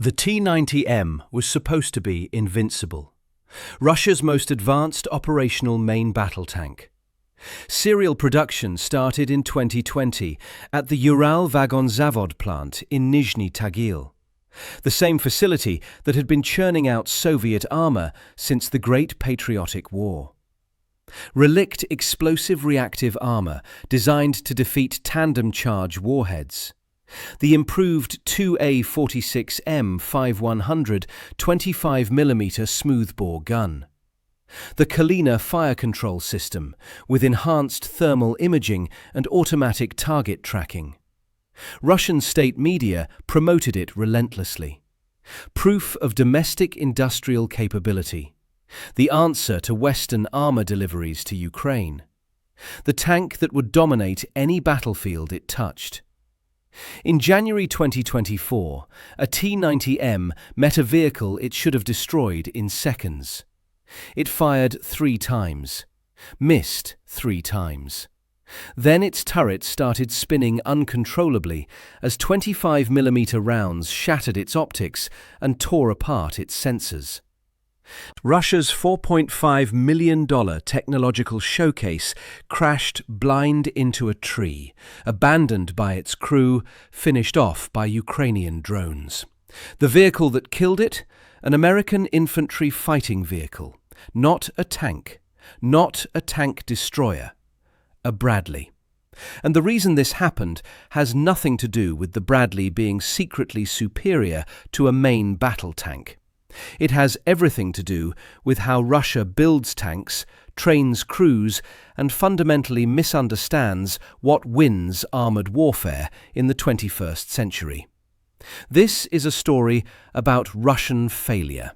The T-90M was supposed to be invincible, Russia's most advanced operational main battle tank. Serial production started in 2020 at the Uralvagonzavod plant in Nizhny Tagil, the same facility that had been churning out Soviet armor since the Great Patriotic War. Relikt explosive reactive armor designed to defeat tandem-charge warheads. The improved 2A46M 5100 25mm smoothbore gun. The Kalina fire control system with enhanced thermal imaging and automatic target tracking. Russian state media promoted it relentlessly. Proof of domestic industrial capability. The answer to Western armor deliveries to Ukraine. The tank that would dominate any battlefield it touched. In January 2024, a T-90M met a vehicle it should have destroyed in seconds. It fired 3 times, missed 3 times. Then its turret started spinning uncontrollably as 25mm rounds shattered its optics and tore apart its sensors. Russia's $4.5 million technological showcase crashed blind into a tree, abandoned by its crew, finished off by Ukrainian drones. The vehicle that killed it? An American infantry fighting vehicle. Not a tank. Not a tank destroyer. A Bradley. And the reason this happened has nothing to do with the Bradley being secretly superior to a main battle tank. It has everything to do with how Russia builds tanks, trains crews, and fundamentally misunderstands what wins armored warfare in the 21st century. This is a story about Russian failure.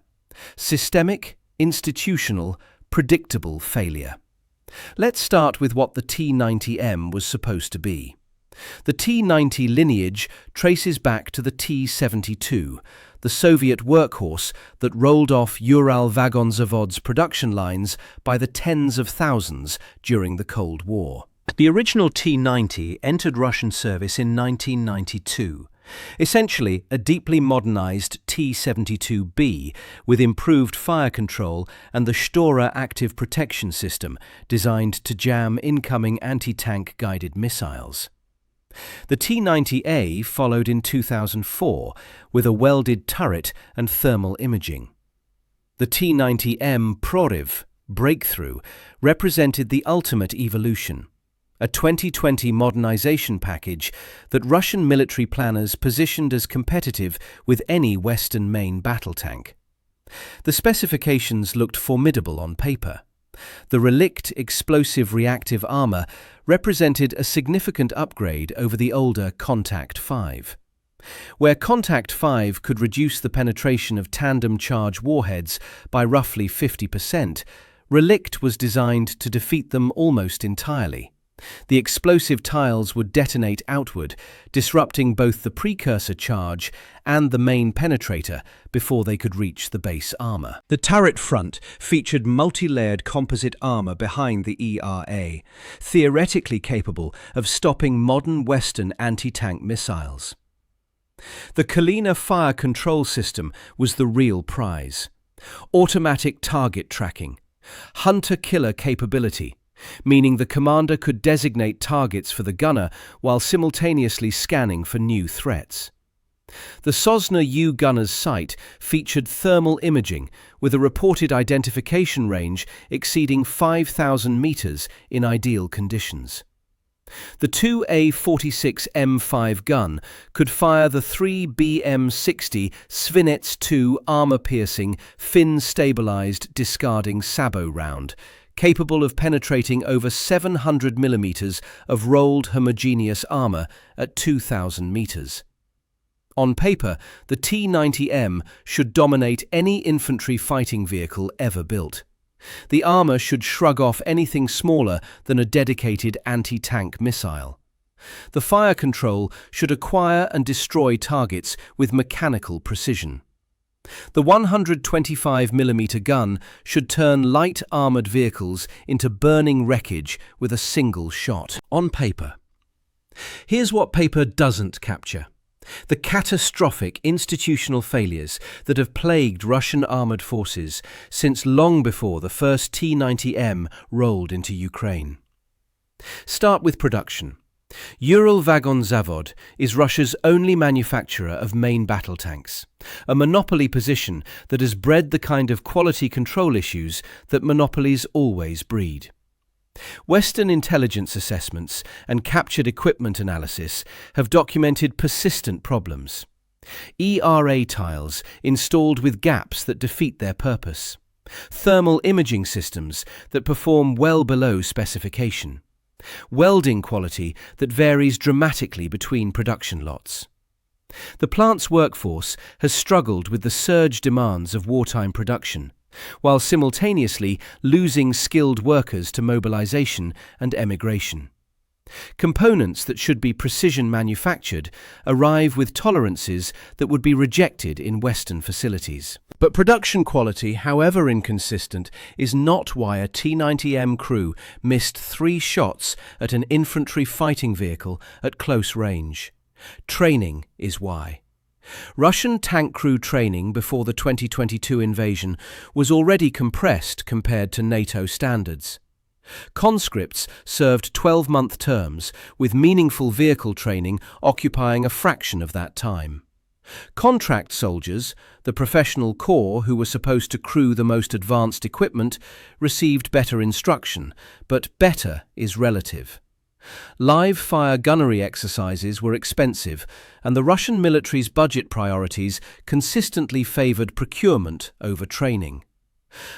Systemic, institutional, predictable failure. Let's start with what the T-90M was supposed to be. The T-90 lineage traces back to the T-72, the Soviet workhorse that rolled off Uralvagonzavod's production lines by the tens of thousands during the Cold War. The original T-90 entered Russian service in 1992, essentially a deeply modernized T-72B with improved fire control and the Shtora active protection system designed to jam incoming anti-tank guided missiles. The T-90A followed in 2004 with a welded turret and thermal imaging. The T-90M Prorив, breakthrough, represented the ultimate evolution, a 2020 modernization package that Russian military planners positioned as competitive with any Western main battle tank. The specifications looked formidable on paper. The Relikt explosive reactive armor represented a significant upgrade over the older Contact 5. Where Contact 5 could reduce the penetration of tandem-charge warheads by roughly 50%, Relikt was designed to defeat them almost entirely. The explosive tiles would detonate outward, disrupting both the precursor charge and the main penetrator before they could reach the base armor. The turret front featured multi-layered composite armor behind the ERA, theoretically capable of stopping modern Western anti-tank missiles. The Kalina fire control system was the real prize. Automatic target tracking, hunter-killer capability, meaning the commander could designate targets for the gunner while simultaneously scanning for new threats. The Sosna U gunner's sight featured thermal imaging with a reported identification range exceeding 5,000 meters in ideal conditions. The 2A46M5 gun could fire the 3BM60 Svinets 2 armor-piercing, fin-stabilized discarding sabot round, capable of penetrating over 700 millimeters of rolled homogeneous armor at 2,000 meters. On paper, the T-90M should dominate any infantry fighting vehicle ever built. The armor should shrug off anything smaller than a dedicated anti-tank missile. The fire control should acquire and destroy targets with mechanical precision. The 125mm gun should turn light armored vehicles into burning wreckage with a single shot. On paper. Here's what paper doesn't capture. The catastrophic institutional failures that have plagued Russian armoured forces since long before the first T-90M rolled into Ukraine. Start with production. Uralvagonzavod is Russia's only manufacturer of main battle tanks, a monopoly position that has bred the kind of quality control issues that monopolies always breed. Western intelligence assessments and captured equipment analysis have documented persistent problems. ERA tiles installed with gaps that defeat their purpose. Thermal imaging systems that perform well below specification. Welding quality that varies dramatically between production lots. The plant's workforce has struggled with the surge demands of wartime production, while simultaneously losing skilled workers to mobilization and emigration. Components that should be precision manufactured arrive with tolerances that would be rejected in Western facilities. But production quality, however inconsistent, is not why a T-90M crew missed 3 shots at an infantry fighting vehicle at close range. Training is why. Russian tank crew training before the 2022 invasion was already compressed compared to NATO standards. Conscripts served 12-month terms, with meaningful vehicle training occupying a fraction of that time. Contract soldiers, the professional corps who were supposed to crew the most advanced equipment, received better instruction, but better is relative. Live-fire gunnery exercises were expensive, and the Russian military's budget priorities consistently favoured procurement over training.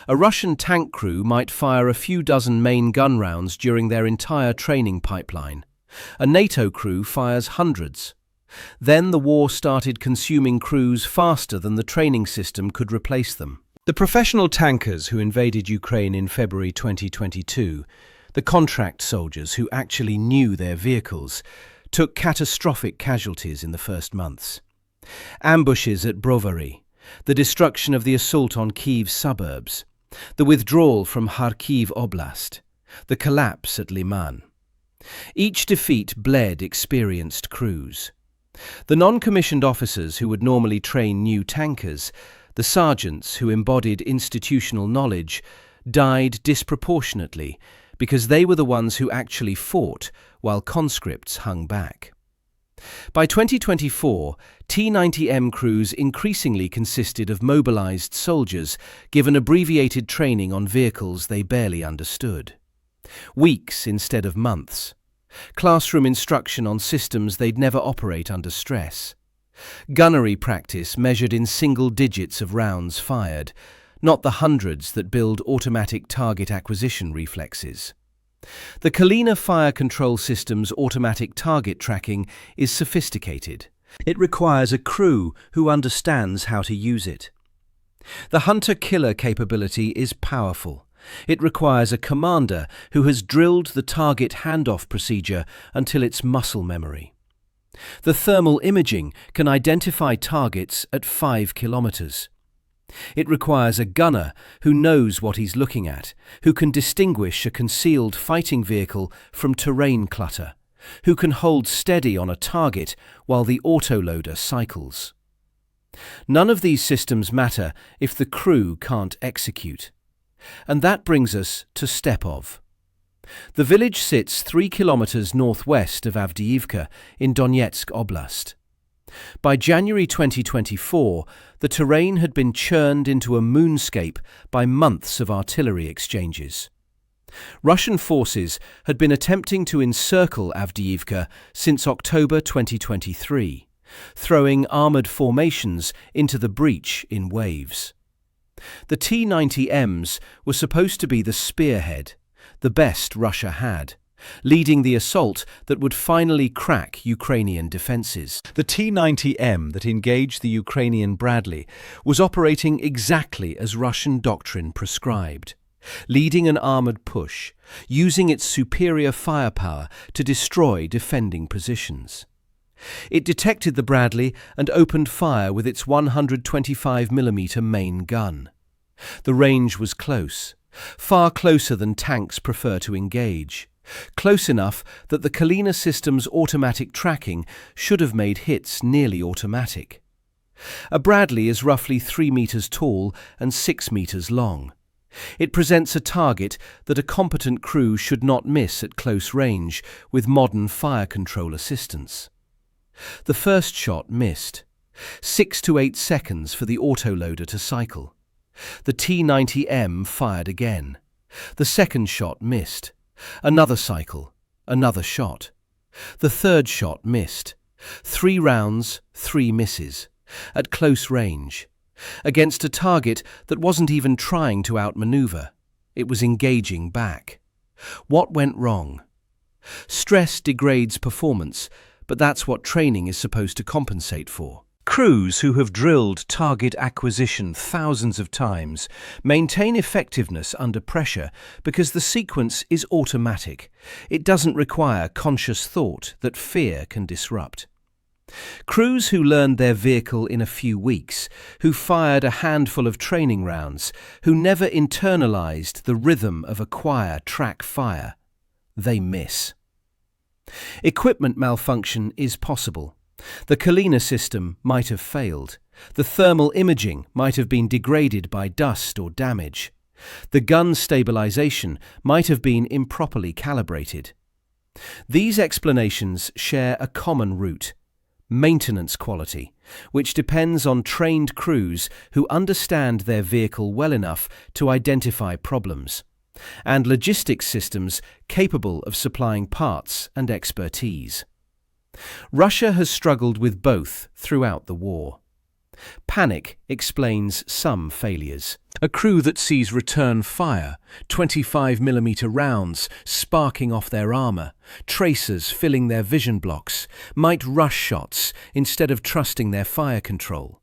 A Russian tank crew might fire a few dozen main gun rounds during their entire training pipeline. A NATO crew fires hundreds. Then the war started consuming crews faster than the training system could replace them. The professional tankers who invaded Ukraine in February 2022, the contract soldiers who actually knew their vehicles, took catastrophic casualties in the first months. Ambushes at Brovary, the destruction of the assault on Kyiv's suburbs, the withdrawal from Kharkiv Oblast, the collapse at Liman. Each defeat bled experienced crews. The non-commissioned officers who would normally train new tankers, the sergeants who embodied institutional knowledge, died disproportionately because they were the ones who actually fought while conscripts hung back. By 2024, T-90M crews increasingly consisted of mobilized soldiers given abbreviated training on vehicles they barely understood. Weeks instead of months. Classroom instruction on systems they'd never operate under stress. Gunnery practice measured in single digits of rounds fired, not the hundreds that build automatic target acquisition reflexes. The Kalina fire control system's automatic target tracking is sophisticated. It requires a crew who understands how to use it. The hunter-killer capability is powerful. It requires a commander who has drilled the target handoff procedure until it's muscle memory. The thermal imaging can identify targets at 5 kilometers. It requires a gunner who knows what he's looking at, who can distinguish a concealed fighting vehicle from terrain clutter, who can hold steady on a target while the autoloader cycles. None of these systems matter if the crew can't execute. And that brings us to Steppove. The village sits 3 kilometers northwest of Avdiivka in Donetsk Oblast. By January 2024, the terrain had been churned into a moonscape by months of artillery exchanges. Russian forces had been attempting to encircle Avdiivka since October 2023, throwing armoured formations into the breach in waves. The T-90Ms were supposed to be the spearhead, the best Russia had, leading the assault that would finally crack Ukrainian defences. The T-90M that engaged the Ukrainian Bradley was operating exactly as Russian doctrine prescribed, leading an armoured push, using its superior firepower to destroy defending positions. It detected the Bradley and opened fire with its 125mm main gun. The range was close, far closer than tanks prefer to engage. Close enough that the Kalina system's automatic tracking should have made hits nearly automatic. A Bradley is roughly 3 meters tall and 6 meters long. It presents a target that a competent crew should not miss at close range with modern fire control assistance. The first shot missed. 6 to 8 seconds for the autoloader to cycle. The T-90M fired again. The second shot missed. Another cycle. Another shot. The third shot missed. 3 rounds, 3 misses. At close range. Against a target that wasn't even trying to outmaneuver. It was engaging back. What went wrong? Stress degrades performance, but that's what training is supposed to compensate for. Crews who have drilled target acquisition thousands of times maintain effectiveness under pressure because the sequence is automatic. It doesn't require conscious thought that fear can disrupt. Crews who learned their vehicle in a few weeks, who fired a handful of training rounds, who never internalized the rhythm of acquire track fire, they miss. Equipment malfunction is possible. The Kalina system might have failed. The thermal imaging might have been degraded by dust or damage. The gun stabilization might have been improperly calibrated. These explanations share a common root: maintenance quality, which depends on trained crews who understand their vehicle well enough to identify problems, and logistics systems capable of supplying parts and expertise. Russia has struggled with both throughout the war. Panic explains some failures. A crew that sees return fire, 25mm rounds sparking off their armor, tracers filling their vision blocks, might rush shots instead of trusting their fire control.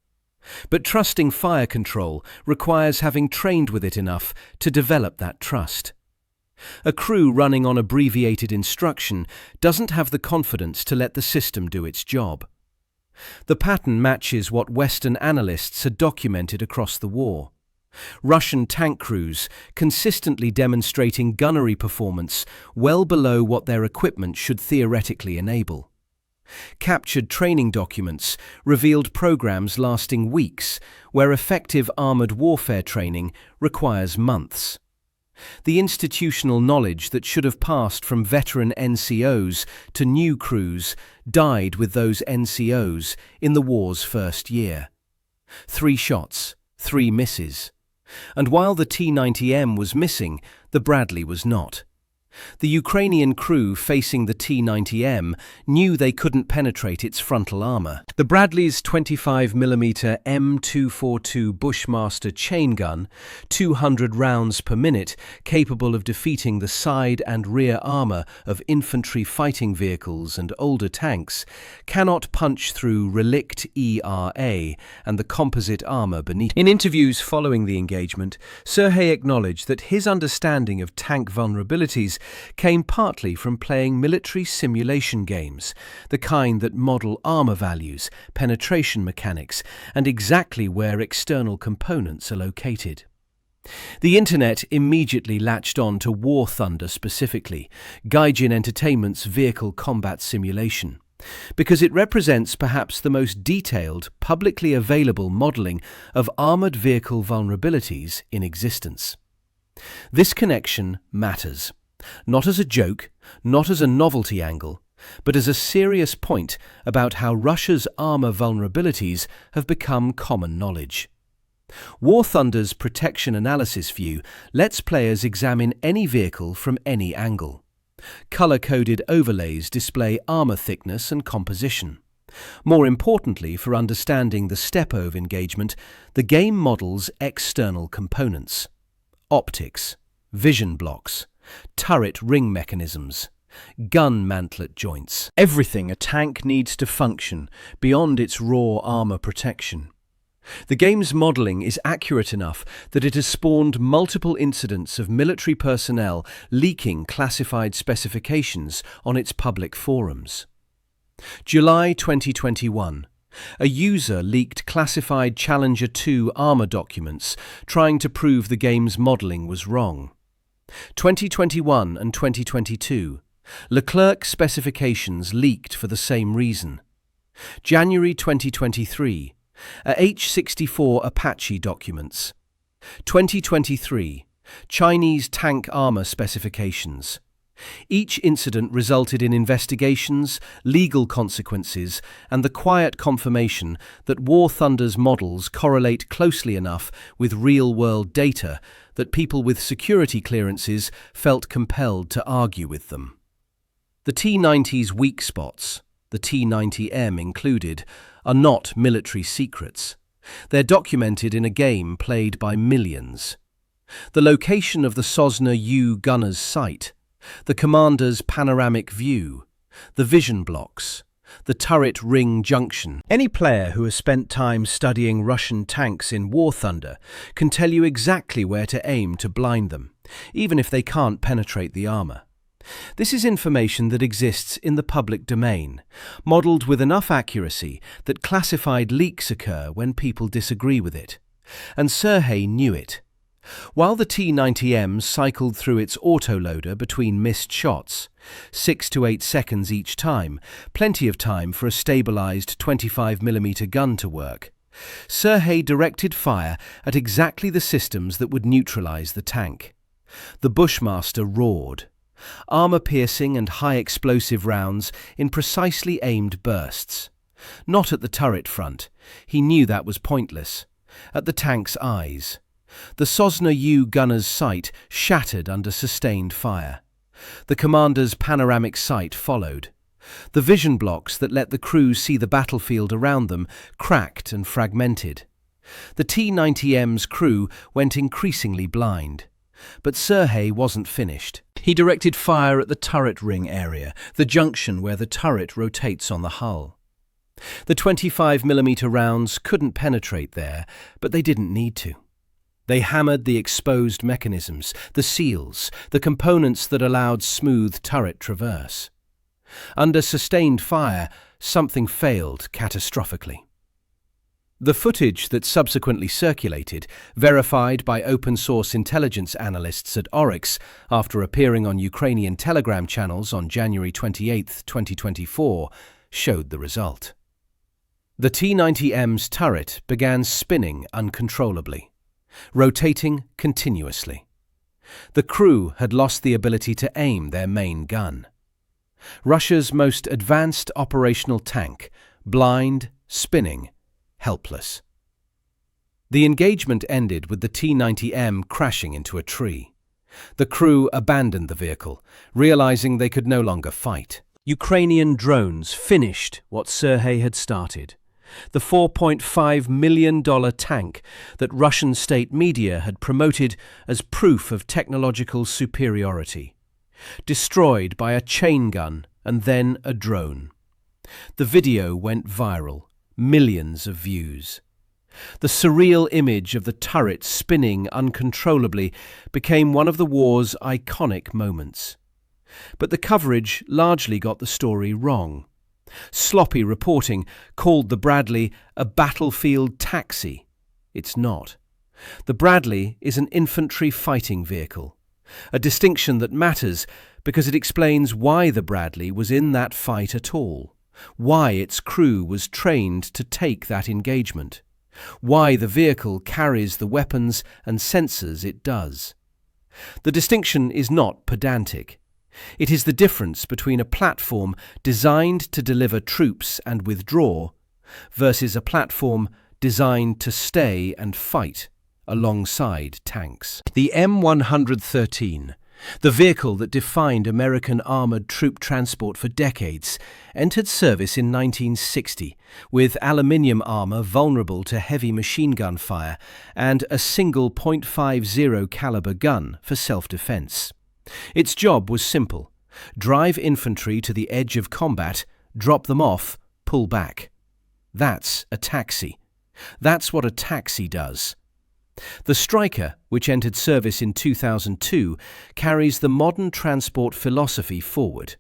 But trusting fire control requires having trained with it enough to develop that trust. A crew running on abbreviated instruction doesn't have the confidence to let the system do its job. The pattern matches what Western analysts had documented across the war. Russian tank crews consistently demonstrating gunnery performance well below what their equipment should theoretically enable. Captured training documents revealed programs lasting weeks, where effective armored warfare training requires months. The institutional knowledge that should have passed from veteran NCOs to new crews died with those NCOs in the war's first year. 3 shots, 3 misses. And while the T-90M was missing, the Bradley was not. The Ukrainian crew facing the T-90M knew they couldn't penetrate its frontal armor. The Bradley's 25mm M242 Bushmaster chain gun, 200 rounds per minute, capable of defeating the side and rear armor of infantry fighting vehicles and older tanks, cannot punch through Relikt ERA and the composite armor beneath. In interviews following the engagement, Sergei acknowledged that his understanding of tank vulnerabilities came partly from playing military simulation games, the kind that model armor values, penetration mechanics, and exactly where external components are located. The internet immediately latched on to War Thunder specifically, Gaijin Entertainment's vehicle combat simulation, because it represents perhaps the most detailed, publicly available modeling of armored vehicle vulnerabilities in existence. This connection matters. Not as a joke, not as a novelty angle, but as a serious point about how Russia's armor vulnerabilities have become common knowledge. War Thunder's protection analysis view lets players examine any vehicle from any angle. Color-coded overlays display armor thickness and composition. More importantly, for understanding the Steppove engagement, the game models external components: optics, vision blocks, turret ring mechanisms, gun mantlet joints. Everything a tank needs to function beyond its raw armor protection. The game's modelling is accurate enough that it has spawned multiple incidents of military personnel leaking classified specifications on its public forums. July 2021. A user leaked classified Challenger 2 armor documents trying to prove the game's modelling was wrong. 2021 and 2022. Leclerc specifications leaked for the same reason. January 2023. H-64 Apache documents. 2023. Chinese tank armor specifications. Each incident resulted in investigations, legal consequences, and the quiet confirmation that War Thunder's models correlate closely enough with real-world data that people with security clearances felt compelled to argue with them. The T-90's weak spots, the T-90M included, are not military secrets. They're documented in a game played by millions. The location of the Sosna U gunner's sight, the commander's panoramic view, the vision blocks, the turret ring junction. Any player who has spent time studying Russian tanks in War Thunder can tell you exactly where to aim to blind them, even if they can't penetrate the armor. This is information that exists in the public domain, modeled with enough accuracy that classified leaks occur when people disagree with it. And Sergei knew it. While the T-90M cycled through its autoloader between missed shots, 6 to 8 seconds each time, plenty of time for a stabilized 25mm gun to work, Sergei directed fire at exactly the systems that would neutralize the tank. The Bushmaster roared. Armor-piercing and high-explosive rounds in precisely aimed bursts. Not at the turret front. He knew that was pointless. At the tank's eyes. The Sosna U gunner's sight shattered under sustained fire. The commander's panoramic sight followed. The vision blocks that let the crews see the battlefield around them cracked and fragmented. The T-90M's crew went increasingly blind. But Sergei wasn't finished. He directed fire at the turret ring area, the junction where the turret rotates on the hull. The 25mm rounds couldn't penetrate there, but they didn't need to. They hammered the exposed mechanisms, the seals, the components that allowed smooth turret traverse. Under sustained fire, something failed catastrophically. The footage that subsequently circulated, verified by open-source intelligence analysts at Oryx after appearing on Ukrainian Telegram channels on January 28, 2024, showed the result. The T-90M's turret began spinning uncontrollably, rotating continuously. The crew had lost the ability to aim their main gun. Russia's most advanced operational tank, blind, spinning, helpless. The engagement ended with the T-90M crashing into a tree. The crew abandoned the vehicle, realizing they could no longer fight. Ukrainian drones finished what Sergei had started. The $4.5 million tank that Russian state media had promoted as proof of technological superiority. Destroyed by a chain gun and then a drone. The video went viral. Millions of views. The surreal image of the turret spinning uncontrollably became one of the war's iconic moments. But the coverage largely got the story wrong. Sloppy reporting called the Bradley a battlefield taxi. It's not. The Bradley is an infantry fighting vehicle, a distinction that matters because it explains why the Bradley was in that fight at all, why its crew was trained to take that engagement, why the vehicle carries the weapons and sensors it does. The distinction is not pedantic. It is the difference between a platform designed to deliver troops and withdraw versus a platform designed to stay and fight alongside tanks. The M113, the vehicle that defined American armored troop transport for decades, entered service in 1960 with aluminium armor vulnerable to heavy machine gun fire and a single .50 caliber gun for self-defense. Its job was simple: drive infantry to the edge of combat, drop them off, pull back. That's a taxi. That's what a taxi does. The Striker, which entered service in 2002, carries the modern transport philosophy forward.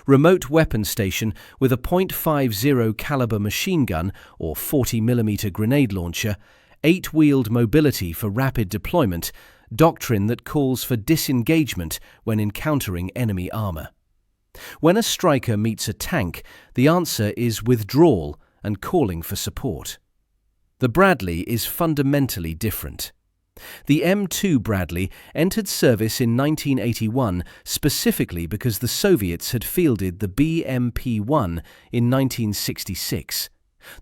Remote weapon station with a .50 caliber machine gun or 40mm grenade launcher, 8-wheeled mobility for rapid deployment, doctrine that calls for disengagement when encountering enemy armor. When a striker meets a tank, the answer is withdrawal and calling for support. The Bradley is fundamentally different. The M2 Bradley entered service in 1981 specifically because the Soviets had fielded the BMP-1 in 1966,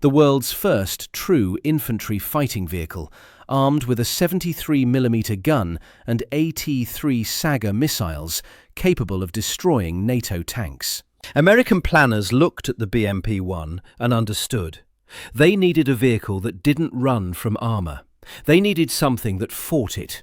the world's first true infantry fighting vehicle, armed with a 73mm gun and AT-3 Saga missiles capable of destroying NATO tanks. American planners looked at the BMP-1 and understood. They needed a vehicle that didn't run from armor. They needed something that fought it.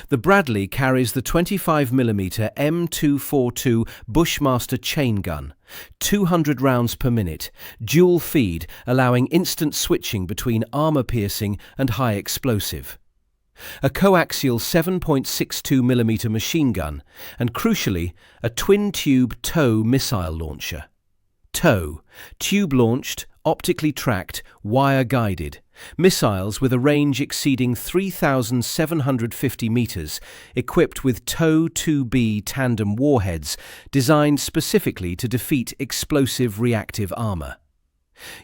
The Bradley carries the 25mm M242 Bushmaster chain gun, 200 rounds per minute, dual feed, allowing instant switching between armor-piercing and high explosive. A coaxial 7.62mm machine gun, and crucially, a twin-tube TOW missile launcher. TOW, tube-launched, optically tracked, wire-guided. Missiles with a range exceeding 3,750 meters, equipped with TOW-2B tandem warheads designed specifically to defeat explosive reactive armor.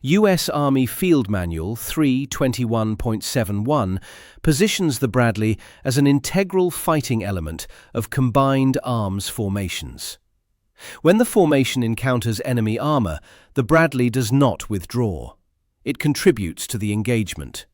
U.S. Army Field Manual 321.71 positions the Bradley as an integral fighting element of combined arms formations. When the formation encounters enemy armor, the Bradley does not withdraw. It contributes to the engagement.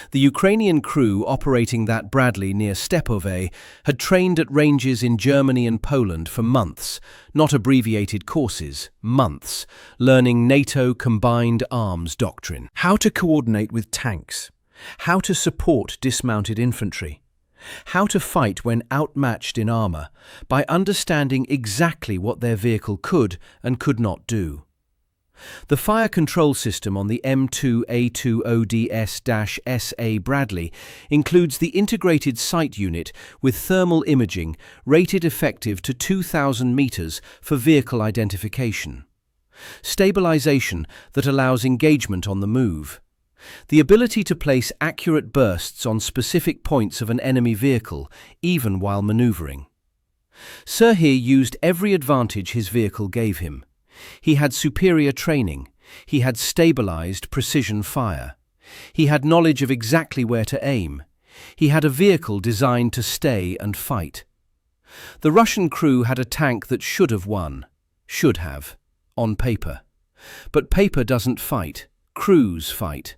The Ukrainian crew operating that Bradley near Steppove had trained at ranges in Germany and Poland for months, not abbreviated courses, months, learning NATO combined arms doctrine. How to coordinate with tanks, how to support dismounted infantry, how to fight when outmatched in armor by understanding exactly what their vehicle could and could not do. The fire control system on the M2A2ODS-SA Bradley includes the integrated sight unit with thermal imaging rated effective to 2,000 meters for vehicle identification. Stabilization that allows engagement on the move. The ability to place accurate bursts on specific points of an enemy vehicle, even while maneuvering. Sirhi used every advantage his vehicle gave him. He had superior training. He had stabilized precision fire. He had knowledge of exactly where to aim. He had a vehicle designed to stay and fight. The Russian crew had a tank that should have won. Should have. On paper. But paper doesn't fight. Crews fight.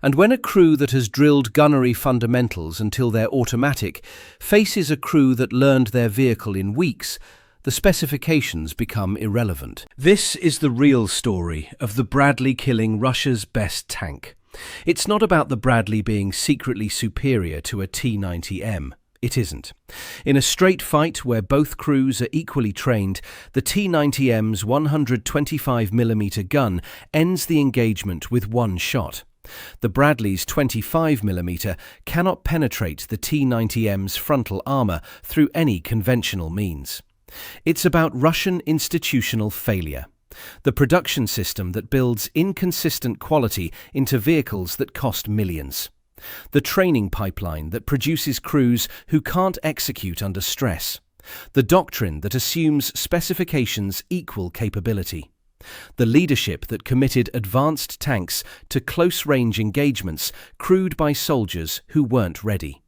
And when a crew that has drilled gunnery fundamentals until they're automatic faces a crew that learned their vehicle in weeks, the specifications become irrelevant. This is the real story of the Bradley killing Russia's best tank. It's not about the Bradley being secretly superior to a T-90M. It isn't. In a straight fight where both crews are equally trained, the T-90M's 125mm gun ends the engagement with one shot. The Bradley's 25mm cannot penetrate the T-90M's frontal armor through any conventional means. It's about Russian institutional failure, the production system that builds inconsistent quality into vehicles that cost millions, the training pipeline that produces crews who can't execute under stress, the doctrine that assumes specifications equal capability, the leadership that committed advanced tanks to close-range engagements crewed by soldiers who weren't ready.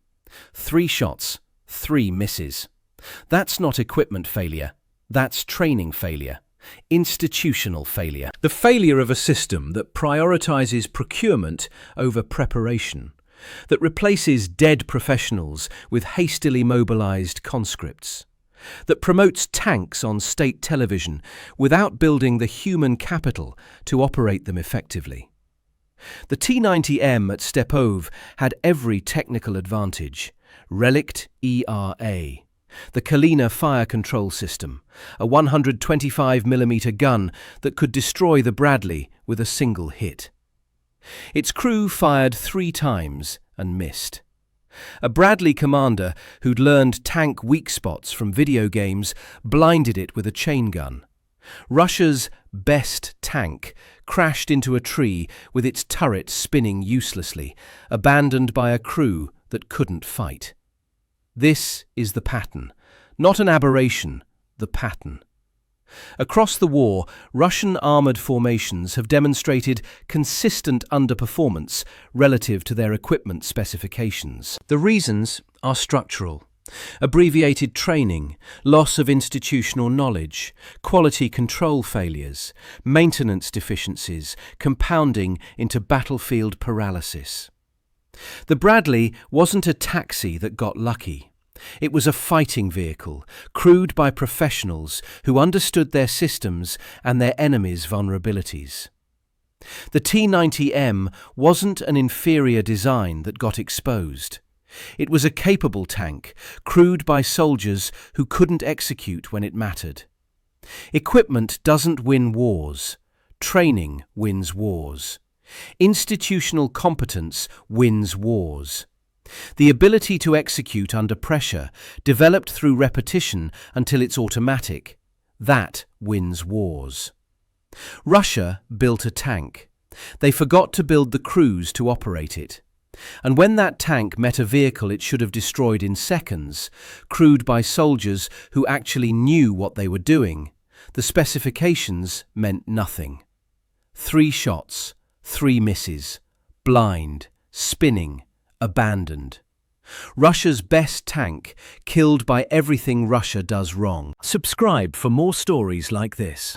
3 shots, 3 misses. That's not equipment failure, that's training failure, institutional failure. The failure of a system that prioritizes procurement over preparation, that replaces dead professionals with hastily mobilized conscripts, that promotes tanks on state television without building the human capital to operate them effectively. The T-90M at Steppove had every technical advantage. Relikt ERA. The Kalina fire control system, a 125mm gun that could destroy the Bradley with a single hit. Its crew fired 3 times and missed. A Bradley commander who'd learned tank weak spots from video games blinded it with a chain gun. Russia's best tank crashed into a tree with its turret spinning uselessly, abandoned by a crew that couldn't fight. This is the pattern, not an aberration, the pattern. Across the war, Russian armoured formations have demonstrated consistent underperformance relative to their equipment specifications. The reasons are structural. Abbreviated training, loss of institutional knowledge, quality control failures, maintenance deficiencies, compounding into battlefield paralysis. The Bradley wasn't a taxi that got lucky. It was a fighting vehicle, crewed by professionals who understood their systems and their enemies' vulnerabilities. The T-90M wasn't an inferior design that got exposed. It was a capable tank, crewed by soldiers who couldn't execute when it mattered. Equipment doesn't win wars. Training wins wars. Institutional competence wins wars. The ability to execute under pressure, developed through repetition until it's automatic, that wins wars. Russia built a tank. They forgot to build the crews to operate it. And when that tank met a vehicle it should have destroyed in seconds, crewed by soldiers who actually knew what they were doing, the specifications meant nothing. 3 shots, 3 misses, blind, spinning, abandoned. Russia's best tank, killed by everything Russia does wrong. Subscribe for more stories like this.